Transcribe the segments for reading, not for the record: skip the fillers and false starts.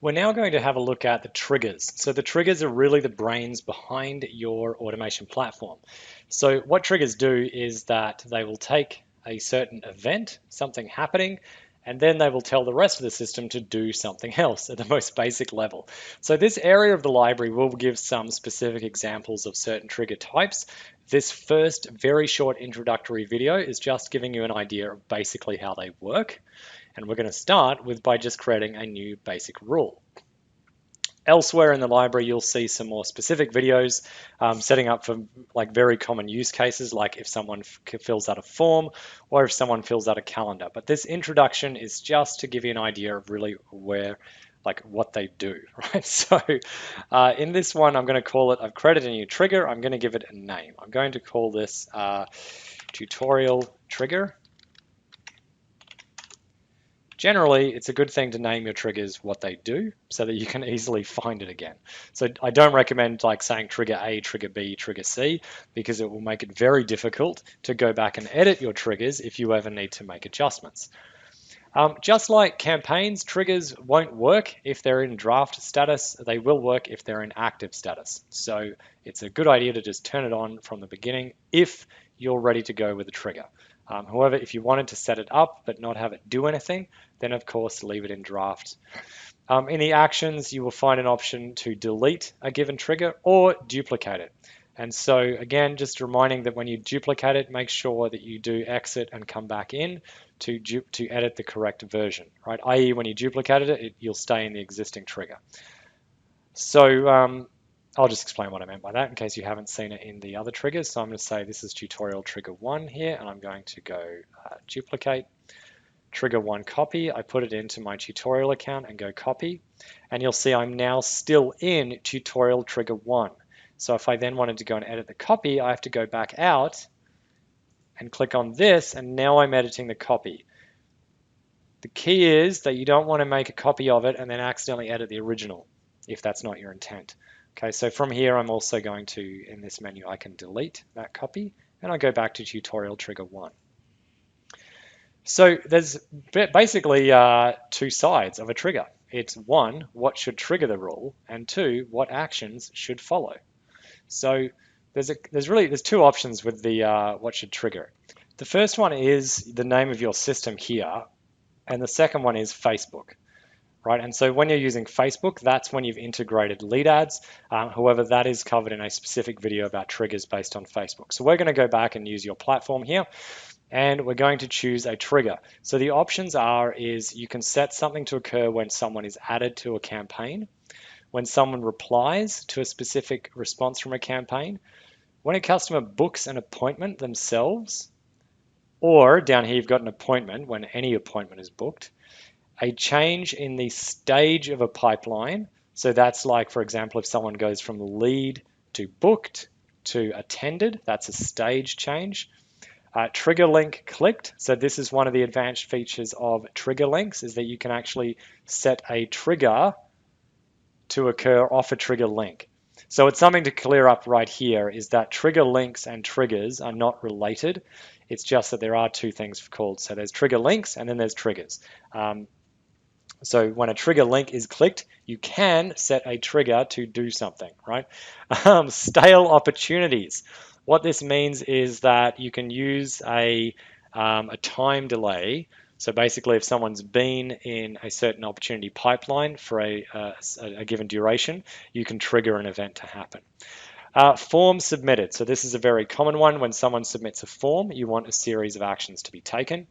We're now going to have a look at the triggers. So the triggers are really the brains behind your automation platform. So what triggers do is that they will take a certain event, something happening, and then they will tell the rest of the system to do something else at the most basic level. So this area of the library will give some specific examples of certain trigger types. This first very short introductory video is just giving you an idea of basically how they work. And we're going to start with by just creating a new basic rule. Elsewhere in the library, you'll see some more specific videos setting up for like very common use cases, like if someone fills out a form or if someone fills out a calendar. But this introduction is just to give you an idea of really where, like what they do, right? So in this one, I'm going to call it, I've created a new trigger. I'm going to give it a name. I'm going to call this tutorial trigger. Generally, it's a good thing to name your triggers what they do so that you can easily find it again. So I don't recommend like saying trigger A, trigger B, trigger C, because it will make it very difficult to go back and edit your triggers if you ever need to make adjustments. Just like campaigns, triggers won't work if they're in draft status. They will work if they're in active status. So it's a good idea to just turn it on from the beginning if you're ready to go with a trigger. However, if you wanted to set it up but not have it do anything, then of course leave it in draft. In the actions, you will find an option to delete a given trigger or duplicate it. And so again, just reminding that when you duplicate it, make sure that you do exit and come back in to edit the correct version, right? i.e. when you duplicated it, you'll stay in the existing trigger. So I'll just explain what I meant by that in case you haven't seen it in the other triggers. So I'm going to say this is tutorial trigger 1 here, and I'm going to go duplicate. Trigger 1 copy. I put it into my tutorial account and go copy. And you'll see I'm now still in tutorial trigger 1. So if I then wanted to go and edit the copy, I have to go back out and click on this, and now I'm editing the copy. The key is that you don't want to make a copy of it and then accidentally edit the original if that's not your intent. Okay, so from here I'm also going to, in this menu, I can delete that copy and I go back to tutorial trigger 1. So there's basically two sides of a trigger. It's one, what should trigger the rule, and two, what actions should follow. So there's two options with the what should trigger. The first one is the name of your system here, and the second one is Facebook, right? And so when you're using Facebook, that's when you've integrated lead ads. However, that is covered in a specific video about triggers based on Facebook. So we're going to go back and use your platform here, and we're going to choose a trigger. So the options is you can set something to occur when someone is added to a campaign, when someone replies to a specific response from a campaign, when a customer books an appointment themselves, or down here you've got an appointment when any appointment is booked, a change in the stage of a pipeline. So that's like, for example, if someone goes from lead to booked to attended, that's a stage change. Trigger link clicked. So this is one of the advanced features of trigger links, is that you can actually set a trigger to occur off a trigger link. So it's something to clear up right here, is that trigger links and triggers are not related. It's just that there are two things called. So there's trigger links and then there's triggers. So when a trigger link is clicked, you can set a trigger to do something, right? Stale opportunities. What this means is that you can use a time delay. So basically, if someone's been in a certain opportunity pipeline for a given duration, you can trigger an event to happen. Form submitted. So this is a very common one. When someone submits a form, you want a series of actions to be taken.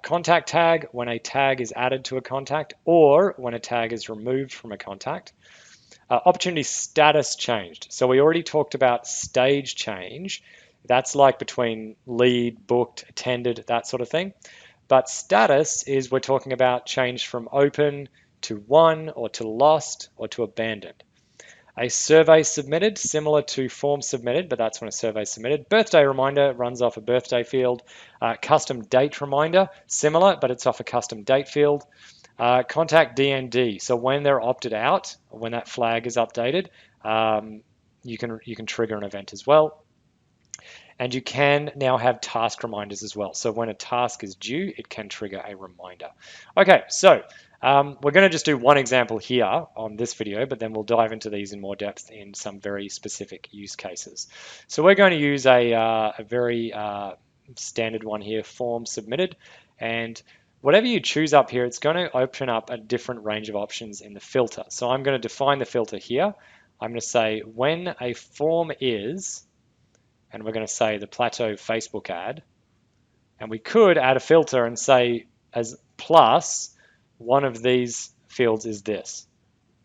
Contact tag, when a tag is added to a contact or when a tag is removed from a contact. Opportunity status changed. So we already talked about stage change. That's like between lead, booked, attended, that sort of thing. But status is we're talking about change from open to won or to lost or to abandoned. A survey submitted, similar to form submitted, but that's when a survey is submitted. Birthday reminder runs off a birthday field. Custom date reminder, similar, but it's off a custom date field. Contact DND, so when they're opted out, or when that flag is updated, you can trigger an event as well. And you can now have task reminders as well. So when a task is due, it can trigger a reminder. Okay, so we're going to just do one example here on this video, but then we'll dive into these in more depth in some very specific use cases. So we're going to use a very standard one here, form submitted. And whatever you choose up here, it's going to open up a different range of options in the filter. So I'm going to define the filter here. I'm going to say when a form is, and we're going to say the Plateau Facebook ad. And we could add a filter and say as plus one of these fields is this,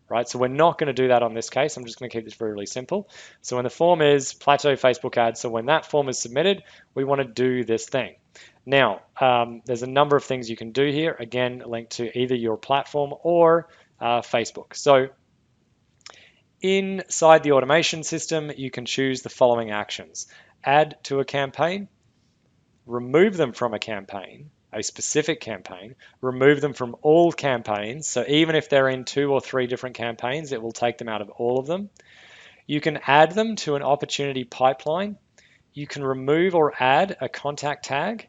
right? So we're not going to do that on this case. I'm just going to keep this really simple. So when the form is Plateau Facebook ad, so when that form is submitted, we want to do this thing. Now, there's a number of things you can do here. Again, linked to either your platform or Facebook. So inside the automation system, you can choose the following actions. Add to a campaign, remove them from a campaign, a specific campaign, remove them from all campaigns. So even if they're in 2 or 3 different campaigns, it will take them out of all of them. You can add them to an opportunity pipeline. You can remove or add a contact tag.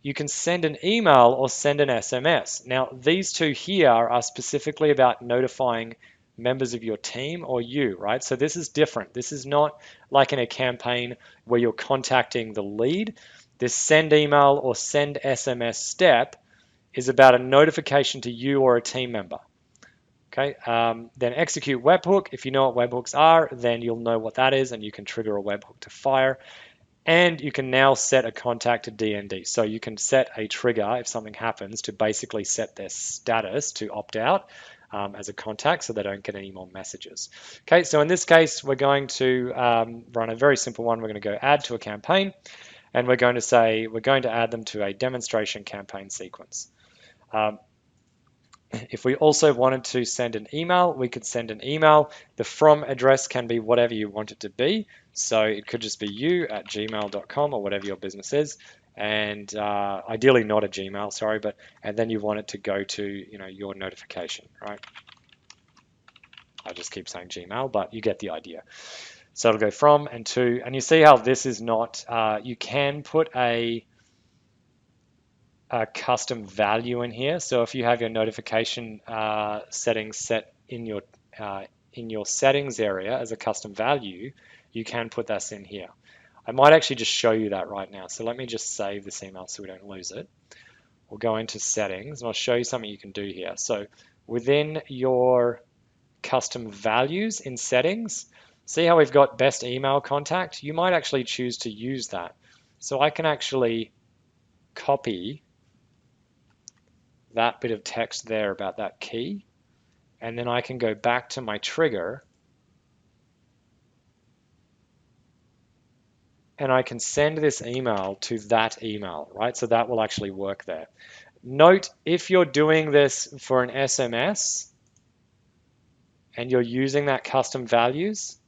You can send an email or send an SMS. Now, these two here are specifically about notifying members of your team or you, right? So this is different. This is not like in a campaign where you're contacting the lead. This send email or send SMS step is about a notification to you or a team member. Okay, then execute webhook. If you know what webhooks are, then you'll know what that is and you can trigger a webhook to fire. And you can now set a contact to DND. So you can set a trigger if something happens to basically set their status to opt out as a contact so they don't get any more messages. Okay, so in this case, we're going to run a very simple one. We're going to go add to a campaign, and we're going to say we're going to add them to a demonstration campaign sequence. If we also wanted to send an email, we could send an email. The from address can be whatever you want it to be. So it could just be you@gmail.com or whatever your business is. And ideally not a Gmail, sorry, and then you want it to go to your notification, right? I just keep saying Gmail, but you get the idea. So it'll go from and to, and you see how this is not, you can put a custom value in here. So if you have your notification settings set in your settings area as a custom value, you can put this in here. I might actually just show you that right now. So let me just save this email so we don't lose it. We'll go into settings and I'll show you something you can do here. So within your custom values in settings, see how we've got best email contact? You might actually choose to use that. So I can actually copy that bit of text there about that key, and then I can go back to my trigger and I can send this email to that email, right? So that will actually work there. Note, if you're doing this for an SMS and you're using that custom values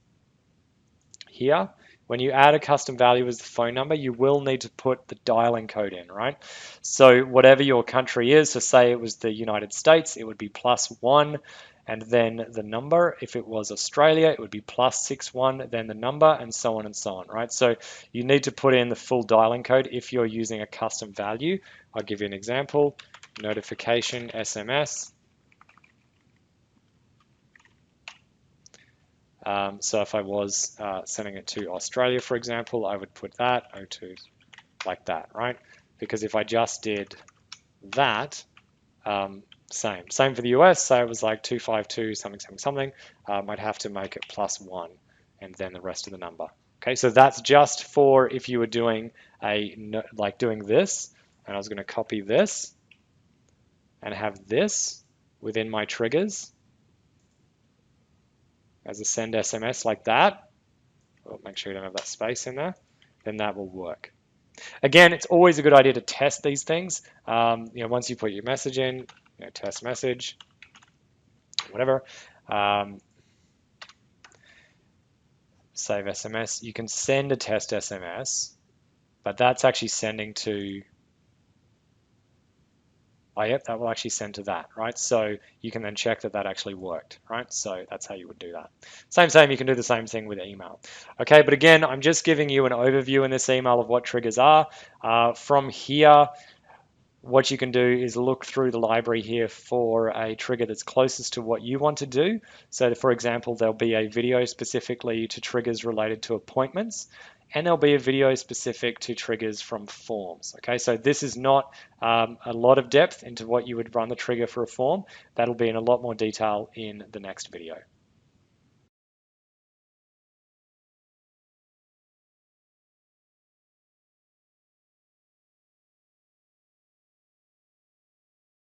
here, when you add a custom value as the phone number, you will need to put the dialing code in, right? So whatever your country is, so say it was the United States, it would be +1 and then the number. If it was Australia, it would be +61, then the number, and so on, right? So you need to put in the full dialing code if you're using a custom value. I'll give you an example, notification SMS. So if I was sending it to Australia, for example, I would put that O2 like that, right? Because if I just did that, same for the US, say it was like 252 something, I'd have to make it +1 and then the rest of the number. Okay, so that's just for if you were doing doing this, and I was going to copy this and have this within my triggers as a send SMS like that. Well, make sure you don't have that space in there, then that will work. Again, it's always a good idea to test these things. Once you put your message in, test message, whatever, save SMS. You can send a test SMS, but that's actually sending to oh yep, that will actually send to that, right? So you can then check that that actually worked, right? So that's how you would do that. Same, you can do the same thing with email. Okay, but again, I'm just giving you an overview in this email of what triggers are. From here, what you can do is look through the library here for a trigger that's closest to what you want to do. So for example, there'll be a video specifically to triggers related to appointments, and there'll be a video specific to triggers from forms. Okay, so this is not a lot of depth into what you would run the trigger for a form. That'll be in a lot more detail in the next video.